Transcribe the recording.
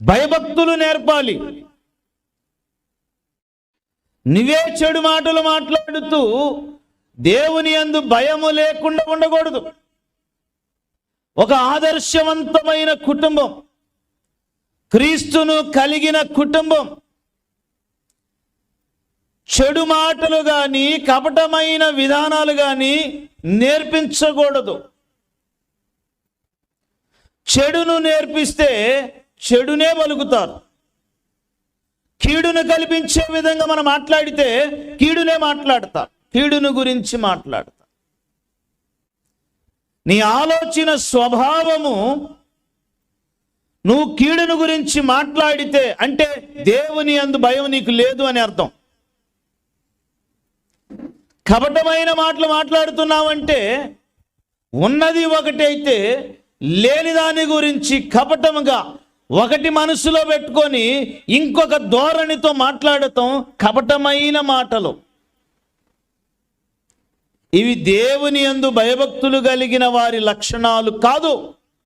భయభక్తులు నేర్పాలి. నువ్వే చెడు మాటలు మాట్లాడుతూ దేవుని యందు భయము లేకుండా ఉండకూడదు. ఒక ఆదర్శవంతమైన కుటుంబం, క్రీస్తును కలిగిన కుటుంబం చెడు మాటలు కానీ కపటమైన విధానాలు కానీ నేర్పించకూడదు. చెడును నేర్పిస్తే చెడునే పలుకుతారు. కీడును కల్పించే విధంగా మనం మాట్లాడితే కీడునే మాట్లాడతారు, కీడును గురించి మాట్లాడతారు. నీ ఆలోచన స్వభావము నువ్వు కీడును గురించి మాట్లాడితే అంటే దేవుని యందు భయం నీకు లేదు అని అర్థం. కపటమైన మాటలు మాట్లాడుతున్నావంటే ఉన్నది ఒకటైతే లేని దాని గురించి కపటముగా ఒకటి మనసులో పెట్టుకొని ఇంకొక ధోరణితో మాట్లాడటం కపటమైన మాటలు. ఇవి దేవుని యందు భయభక్తులు కలిగిన వారి లక్షణాలు కాదు.